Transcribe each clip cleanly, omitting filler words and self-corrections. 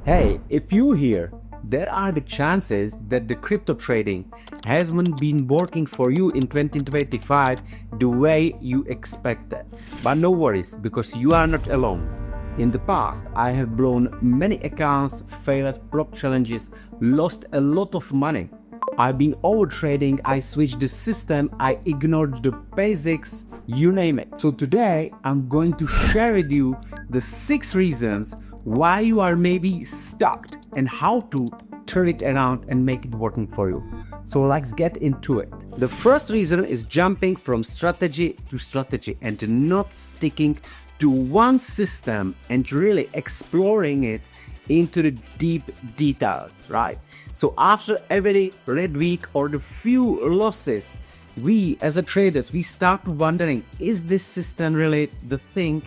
Hey, if you hear, there are the chances that the crypto trading hasn't been working for you in 2025 the way you expected. But no worries, because you are not alone. In the past, I have blown many accounts, failed prop challenges, lost a lot of money. I've been overtrading, I switched the system, I ignored the basics, you name it. So today, I'm going to share with you the 6 reasons why you are maybe stuck and how to turn it around and make it working for you. So let's get into it. The first reason is jumping from strategy to strategy and not sticking to one system and really exploring it into the deep details, right? So after every red week or the few losses, we as a traders, we start wondering, is this system really the thing?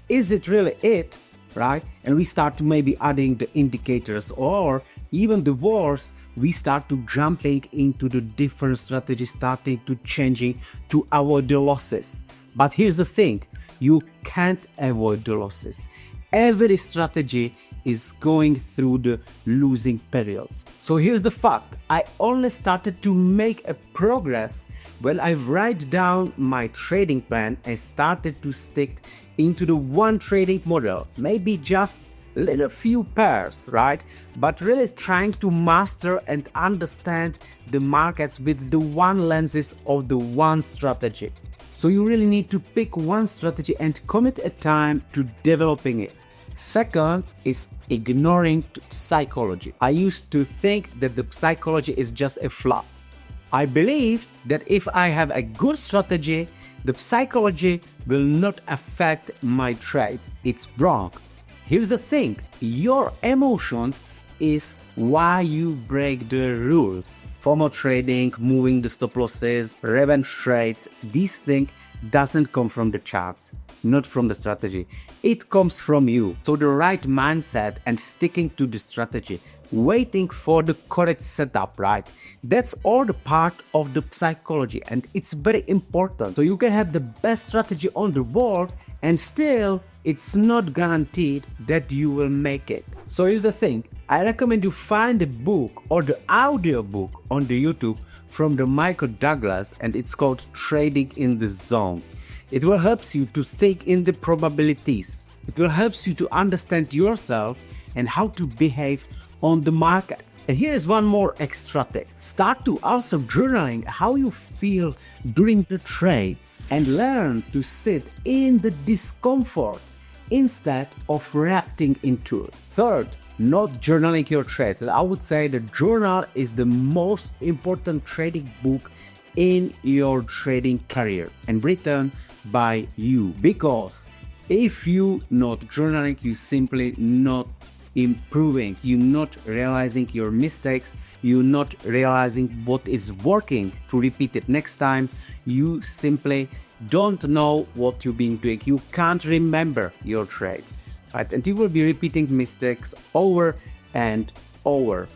Is it really it? Right? And we start to maybe adding the indicators, or even the worse, we start to jumping into the different strategies, starting to changing to avoid the losses. But here's the thing, you can't avoid the losses. Every strategy is going through the losing periods. So here's the fact, I only started to make a progress when I write down my trading plan and started to stick into the one trading model, maybe just little few pairs, right? But really trying to master and understand the markets with the one lenses of the one strategy. So you really need to pick one strategy and commit a time to developing it. Second is ignoring psychology. I used to think that the psychology is just a flaw. I believe that if I have a good strategy, the psychology will not affect my trades. It's wrong. Here's the thing, your emotions is why you break the rules. FOMO trading, moving the stop losses, revenge trades, these things doesn't come from the charts, not from the strategy. It comes from you. So the right mindset and sticking to the strategy, waiting for the correct setup, right? That's all the part of the psychology, and it's very important. So you can have the best strategy on the board and still it's not guaranteed that you will make it. So here's the thing, I recommend you find a book or the audio book on the YouTube from the Michael Douglas, and it's called Trading in the Zone. It will help you to think in the probabilities. It will help you to understand yourself and how to behave on the markets. And here is one more extra tip. Start to also journaling how you feel during the trades and learn to sit in the discomfort instead of reacting into it. Third, not journaling your trades. And I would say the journal is the most important trading book in your trading career and written by you, because if you not journaling, you simply not improving, you're not realizing your mistakes, you're not realizing what is working to repeat it next time, you simply don't know what you've been doing, you can't remember your trades, right? And you will be repeating mistakes over and over.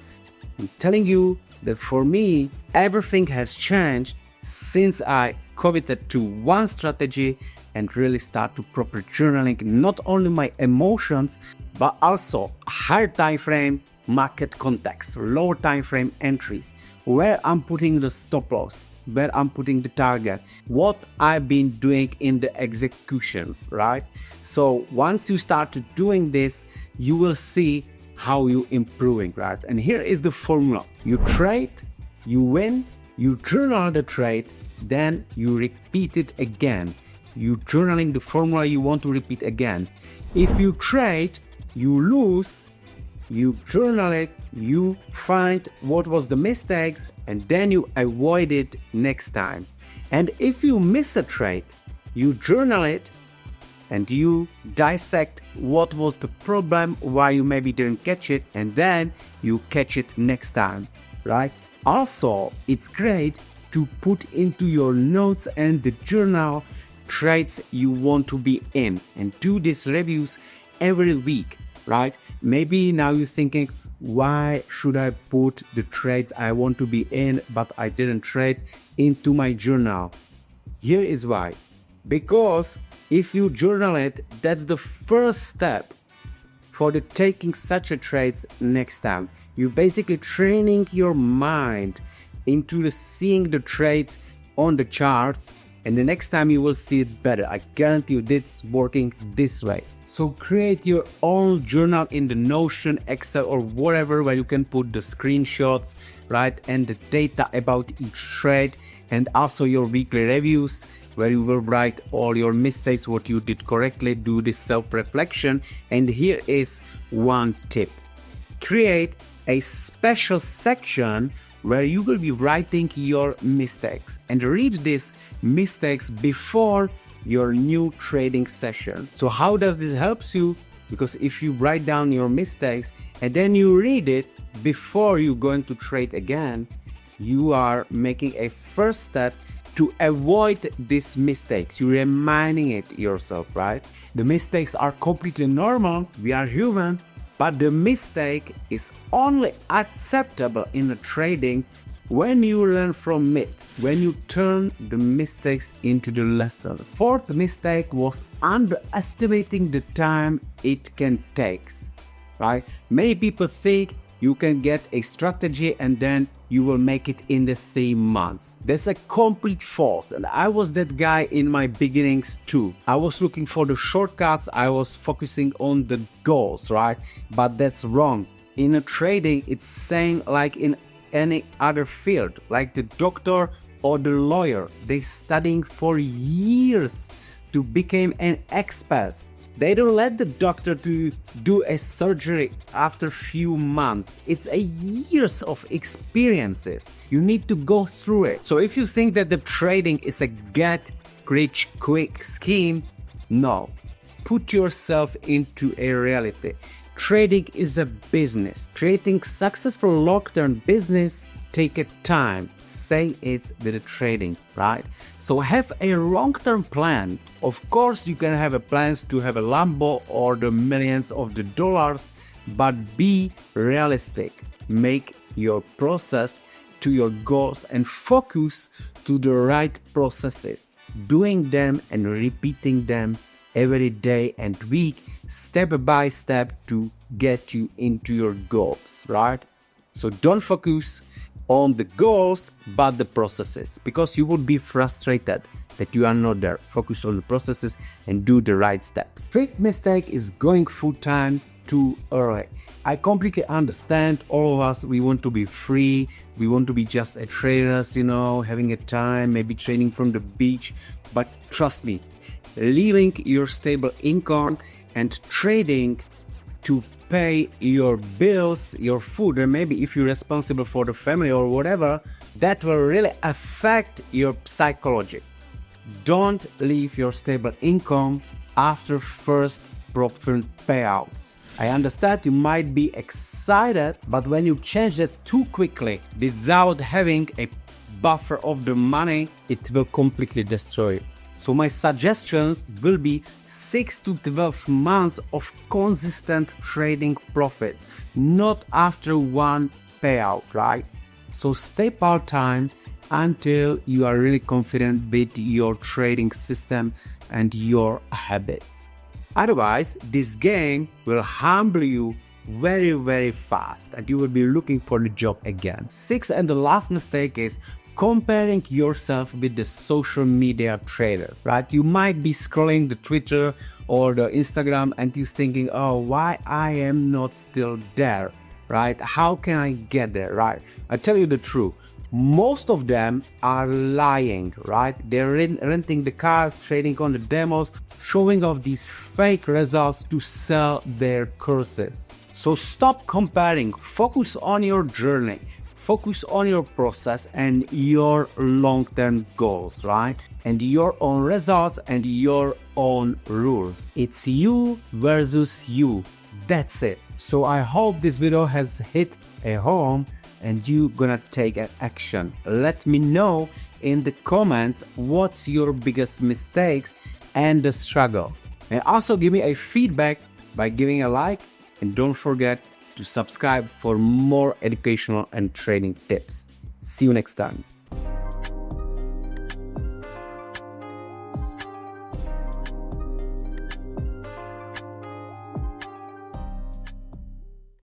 I'm telling you that for me, everything has changed since I committed to one strategy and really start to proper journaling not only my emotions but also higher time frame market context, lower time frame entries, where I'm putting the stop loss, where I'm putting the target, what I've been doing in the execution, right? So once you start doing this, you will see how you improving, right? And here is the formula. You trade, you win, you journal the trade, then you repeat it again. You journaling the formula you want to repeat again. If you trade, you lose, you journal it, you find what was the mistakes, and then you avoid it next time. And if you miss a trade, you journal it and you dissect what was the problem, why you maybe didn't catch it, and then you catch it next time, right? Also, it's great to put into your notes and the journal trades you want to be in and do these reviews every week, right? Maybe now you're thinking, why should I put the trades I want to be in but I didn't trade into my journal? Here is why. Because if you journal it, that's the first step for the taking such a trades next time. You're basically training your mind into the seeing the trades on the charts, and the next time you will see it better. I guarantee you it's working this way. So create your own journal in the Notion, Excel, or whatever, where you can put the screenshots, right, and the data about each trade, and also your weekly reviews, where you will write all your mistakes, what you did correctly, do this self-reflection. And here is one tip. Create a special section where you will be writing your mistakes, and read these mistakes before your new trading session. So how does this help you? Because if you write down your mistakes and then you read it before you're going to trade again, you are making a first step to avoid these mistakes. You're reminding it yourself, right? The mistakes are completely normal. We are human, but the mistake is only acceptable in the trading when you learn from it, when you turn the mistakes into the lessons. Fourth mistake was underestimating the time it can take, right? Many people think you can get a strategy and then you will make it in the same months. That's a complete false, and I was that guy in my beginnings too. I was looking for the shortcuts, I was focusing on the goals, right? But that's wrong. In a trading, it's same like in any other field, like the doctor or the lawyer. They studying for years to become an expert. They don't let the doctor to do a surgery after few months. It's a years of experiences. You need to go through it. So if you think that the trading is a get rich quick scheme, no. Put yourself into a reality. Trading is a business. Creating successful long-term business take a time. Say it's with the trading, right? So have a long-term plan. Of course, you can have a plans to have a Lambo or the millions of the dollars, but be realistic. Make your process to your goals and focus to the right processes. Doing them and repeating them every day and week, step by step, to get you into your goals, right? So don't focus on the goals but the processes, because you will be frustrated that you are not there. Focus on the processes and do the right steps. Fifth mistake is going full-time too early. I completely understand. All of us, we want to be free, we want to be just a traders, you know, having a time, maybe trading from the beach. But trust me, leaving your stable income and trading to pay your bills, your food, and maybe if you're responsible for the family or whatever, that will really affect your psychology. Don't leave your stable income after first profit payouts. I understand you might be excited, but when you change that too quickly without having a buffer of the money, it will completely destroy you. So my suggestions will be 6 to 12 months of consistent trading profits, not after one payout, right? So stay part-time until you are really confident with your trading system and your habits. Otherwise, this game will humble you very, very fast and you will be looking for the job again. Sixth and the last mistake is comparing yourself with the social media traders, right? You might be scrolling the Twitter or the Instagram and you're thinking, oh, why I am not still there, right? How can I get there, right? I tell you the truth. Most of them are lying, right? They're renting the cars, trading on the demos, showing off these fake results to sell their courses. So stop comparing, focus on your journey. Focus on your process and your long-term goals, right? And your own results and your own rules. It's you versus you. That's it. So I hope this video has hit a home and you gonna take an action. Let me know in the comments what's your biggest mistakes and the struggle. And also give me a feedback by giving a like, and don't forget to subscribe for more educational and trading tips. See you next time.